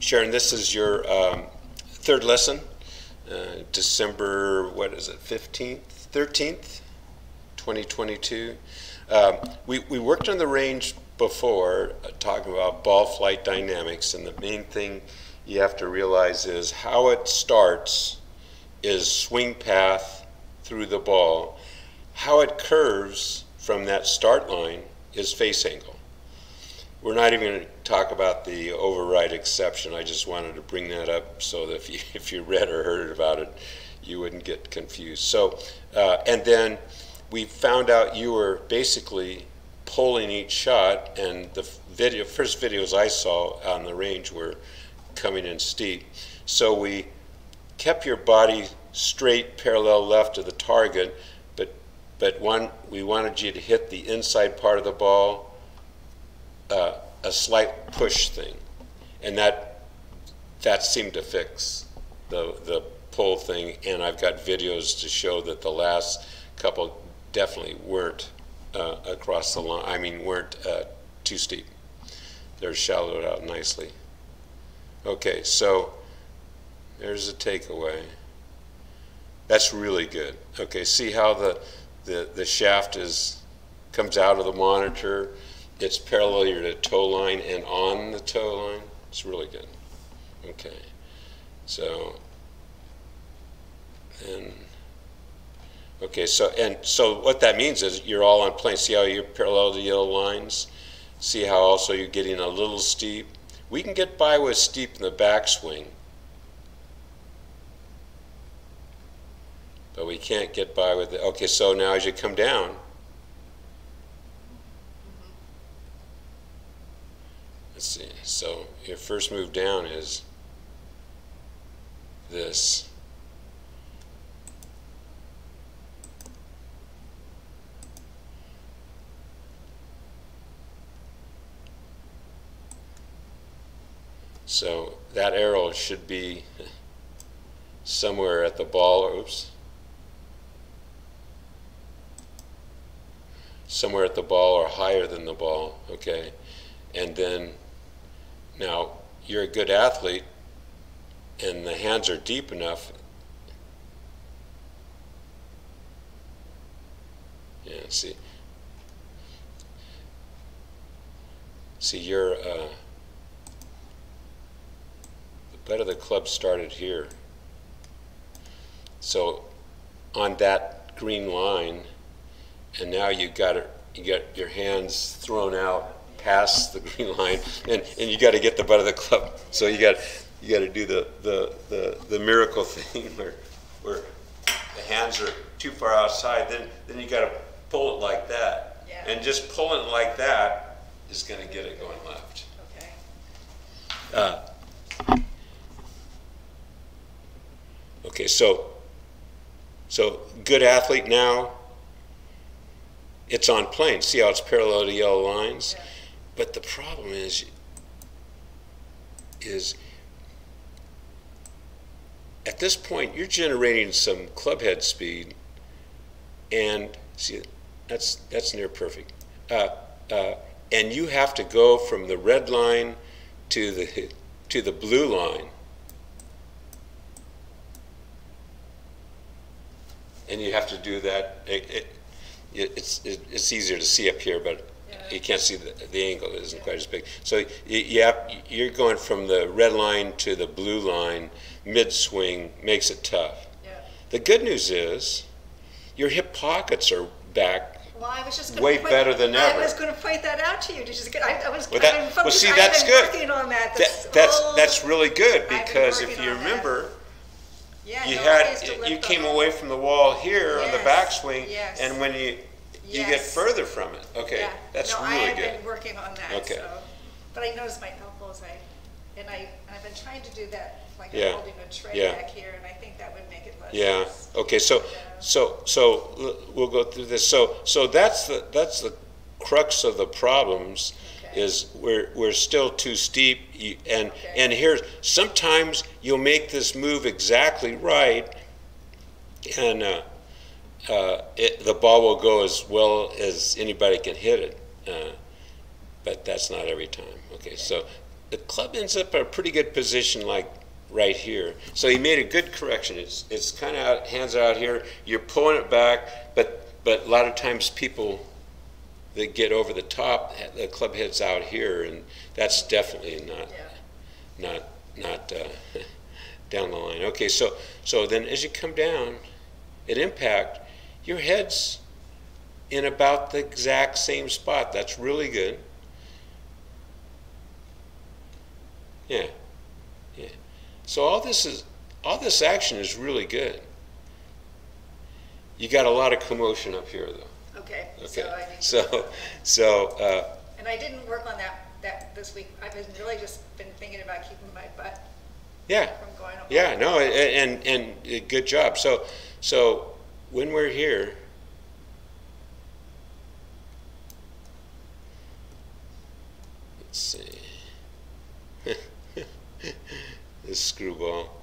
Sharon, this is your third lesson, December, what is it, 15th, 13th, 2022. We worked on the range before, talking about ball flight dynamics, and the main thing you have to realize is how it starts is swing path through the ball. How it curves from that start line is face angle. We're not even going to talk about the override exception. I just wanted to bring that up so that if you read or heard about it, you wouldn't get confused. So, and then we found out you were basically pulling each shot, and the first videos I saw on the range were coming in steep. So we kept your body straight, parallel left of the target, but we wanted you to hit the inside part of the ball, a slight push thing, and that seemed to fix the pull thing. And I've got videos to show that the last couple definitely weren't across the line. I mean, weren't too steep. They're shallowed out nicely. Okay, so there's a takeaway. That's really good. Okay, see how the shaft comes out of the monitor. It's parallel to the toe line and on the toe line. It's really good. Okay, so so what that means is you're all on plane. See how you're parallel to the yellow lines? See how also you're getting a little steep? We can get by with steep in the backswing, but we can't get by with it. Okay, so now as you come down, let's see, so your first move down is this. So that arrow should be somewhere at the ball, oops. Somewhere at the ball or higher than the ball, okay? And then, now, you're a good athlete and the hands are deep enough. Yeah, see. See, you're, the butt of the club started here. So on that green line, and now you got your hands thrown out past the green line, and you got to get the butt of the club. So you got to do the miracle thing where the hands are too far outside. Then you got to pull it like that, yeah. And just pulling it like that is going to get it going left. Okay. Okay, so good athlete now. It's on plane. See how it's parallel to yellow lines? Yeah. But the problem is at this point you're generating some club head speed, and see that's near perfect. And you have to go from the red line to the blue line. And you have to do that. It's easier to see up here, but yeah, you can't see the angle. It isn't quite as big. So you're going from the red line to the blue line, mid-swing, makes it tough. Yeah. The good news is your hip pockets are back. Well, I was just way better than ever. I was going to point that out to you. I was well, see, that's good. Working on that. That's really good, because if you remember, yeah, you came away from the wall here, yes, on the backswing, yes, and when you yes, get further from it. Okay, yeah, that's really good. I've been working on that. Okay. So, but I noticed my elbows. I've been trying to do that, like, yeah, I'm holding a tray, yeah, back here, and I think that would make it less. Yeah. Okay. So we'll go through this. So that's the crux of the problems. Is we're still too steep, and here's sometimes you'll make this move exactly right, and the ball will go as well as anybody can hit it, but that's not every time. Okay, so the club ends up in a pretty good position, like right here. So he made a good correction. It's kind of out, hands are out here. You're pulling it back, but a lot of times people that get over the top, the club head's out here, and that's definitely not down the line. Okay, so then as you come down at impact, your head's in about the exact same spot. That's really good. Yeah. So all this action is really good. You got a lot of commotion up here, though. Okay. And I didn't work on that this week. I've really just been thinking about keeping my butt from going up. Yeah. No. And good job. So when we're here. Let's see. This screwball.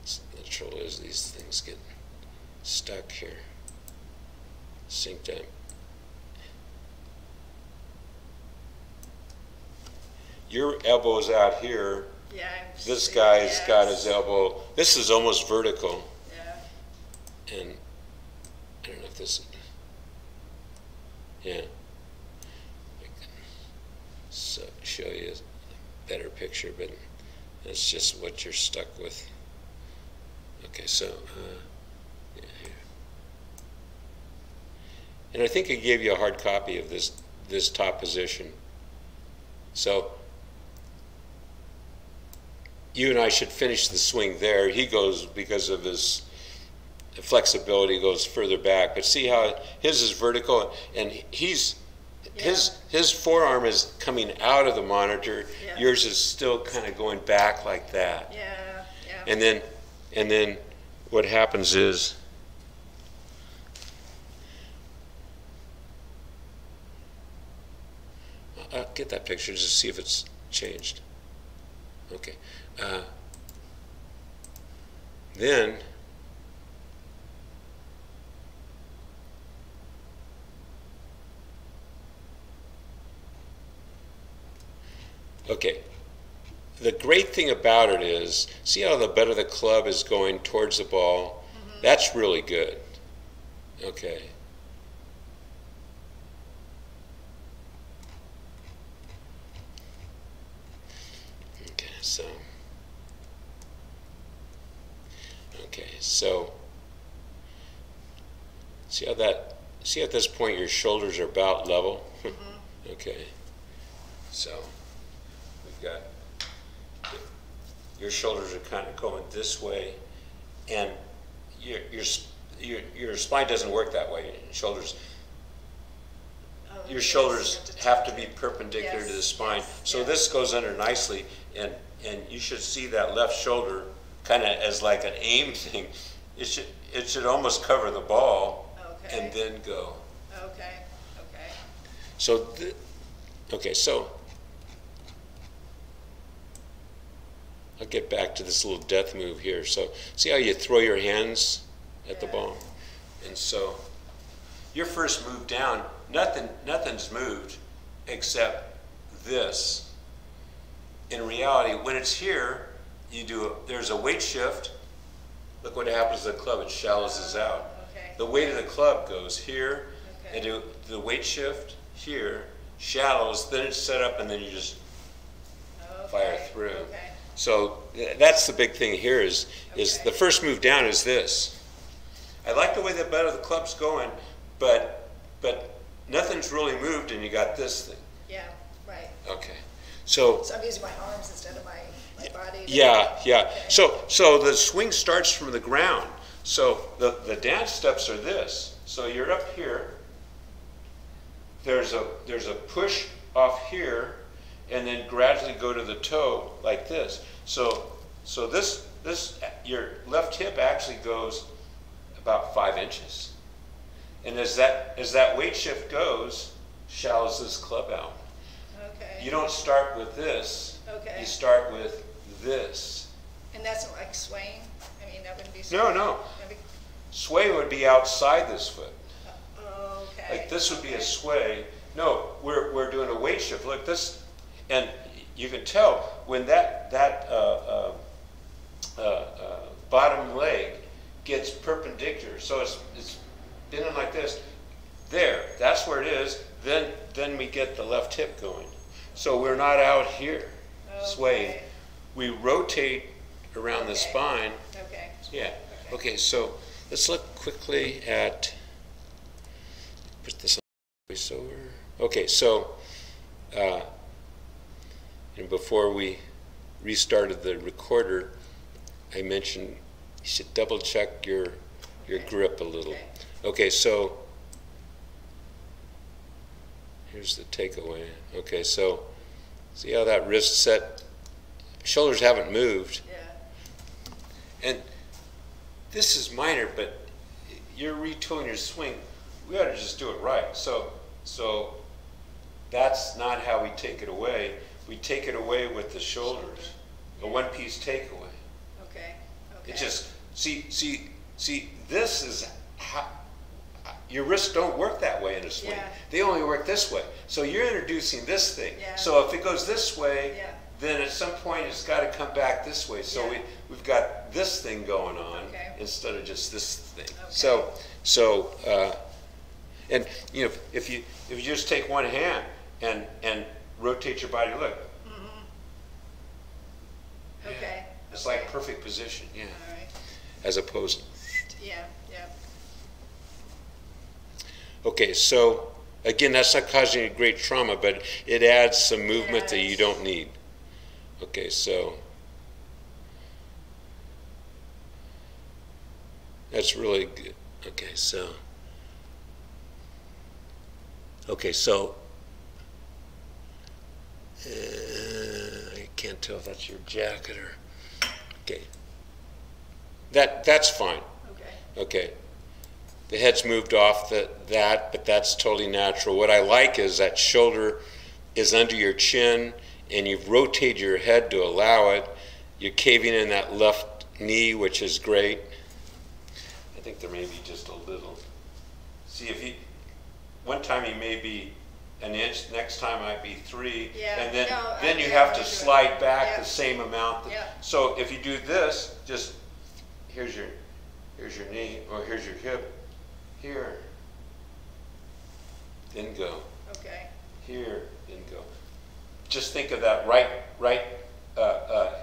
The trouble is these things get stuck here, synced up. Your elbow's out here. Yeah. This guy's got his elbow. This is almost vertical. Yeah. And I don't know if this. Yeah. So show you a better picture, but that's just what you're stuck with. Okay, so yeah, here. And I think I gave you a hard copy of this top position. So you and I should finish the swing there. He goes, because of his flexibility, goes further back. But see how his is vertical, and his forearm is coming out of the monitor. Yeah. Yours is still kind of going back like that. Yeah. And then what happens is I'll get that picture just to see if it's changed. Okay. Then okay, the great thing about it is, see how the butt of the club is going towards the ball? Mm-hmm. That's really good. Okay. So see at this point your shoulders are about level? Mm-hmm. Okay. So we've got your shoulders are kind of going this way, and your spine doesn't work that way. Your shoulders have to be perpendicular to the spine. So this goes under nicely, and you should see that left shoulder kind of as like an aim thing. It should almost cover the ball, and then go. Okay. So so I'll get back to this little death move here. So see how you throw your hands at the ball, and so your first move down, nothing's moved except this. In reality, when it's here, there's a weight shift. Look what happens to the club, it shallows out. The weight of the club goes here, and the weight shift here, shallows, then it's set up, and then you just fire through. So that's the big thing here is the first move down is this. I like the way the butt of the club's going, but nothing's really moved, and you got this thing. Yeah, right. Okay. So I'm using my arms instead of my body. Yeah. Okay. So the swing starts from the ground. So the dance steps are this. So you're up here. There's a push off here, and then gradually go to the toe like this. So this your left hip actually goes about 5 inches, and as that weight shift goes, shallows this club out. Okay. You don't start with this. Okay. You start with this. And that's like swaying? I mean, that wouldn't be swaying. No. Sway would be outside this foot. Okay. Like this would be a sway, No, we're doing a weight shift. Look, this, and you can tell when that bottom leg gets perpendicular. So it's bending like this. There, that's where it is. Then we get the left hip going. So we're not out here swaying. We rotate around the spine. Okay. Yeah. Okay, so let's look quickly at, put this on voiceover. Okay, so, and before we restarted the recorder, I mentioned you should double check your grip a little. Okay, so here's the takeaway. Okay, so see how that wrist set, shoulders haven't moved. Yeah. And this is minor, but you're retooling your swing. We ought to just do it right. So that's not how we take it away. We take it away with the shoulders, a one-piece takeaway. Okay. It just, see, this is how, your wrists don't work that way in a swing. Yeah. They only work this way. So you're introducing this thing. Yeah. So if it goes this way, then at some point it's got to come back this way. So we've got this thing going on instead of just this thing. Okay. So and you know, if you just take one hand and rotate your body, look. Mm-hmm. Okay. It's like perfect position. Yeah. All right. As opposed. Yeah. Okay, so again, that's not causing any great trauma, but it adds some movement that you don't need. Okay, so that's really good. Okay, so I can't tell if that's your jacket or that's fine. Okay. The head's moved off that, but that's totally natural. What I like is that shoulder is under your chin, and you've rotated your head to allow it. You're caving in that left knee, which is great. I think there may be just a little. See, if one time you may be an inch, next time might be 3, and then you have to slide back the same amount. So if you do this, just here's your knee, or here's your hip. Here, then go. Okay. Here, then go. Just think of that right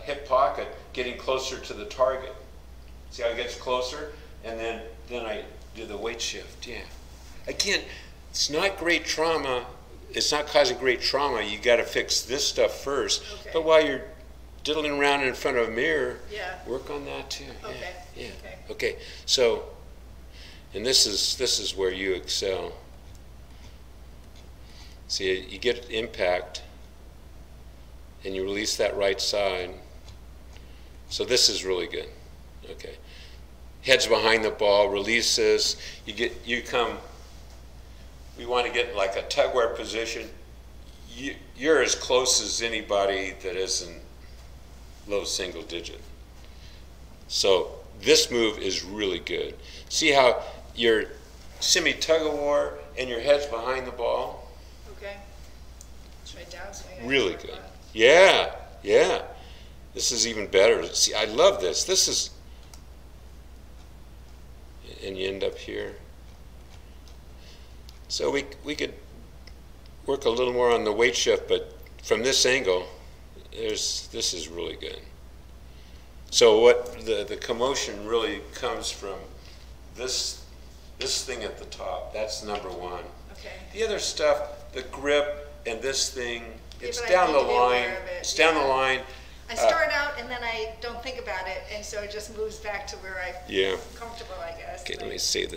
hip pocket getting closer to the target. See how it gets closer? And then I do the weight shift. Yeah. Again, it's not great trauma. It's not causing great trauma. You got to fix this stuff first. Okay. But while you're diddling around in front of a mirror, work on that too. Okay. Yeah. Okay. So. And this is where you excel. See, you get impact, and you release that right side. So this is really good. Okay. Head's behind the ball, releases. We want to get like a tug wear position. You're as close as anybody that isn't low single digit. So this move is really good. See how your semi-tug-of-war and your head's behind the ball? Okay. Straight down swing. Really good. Yeah. This is even better. See, I love this. This is, and you end up here. So we could work a little more on the weight shift, but from this angle, this is really good. So what the commotion really comes from this thing at the top. That's number one. Okay. The other stuff, the grip and this thing, it's down the line. It's down the line. I start out and then I don't think about it, and so it just moves back to where I'm comfortable, I guess. Okay, let me see this.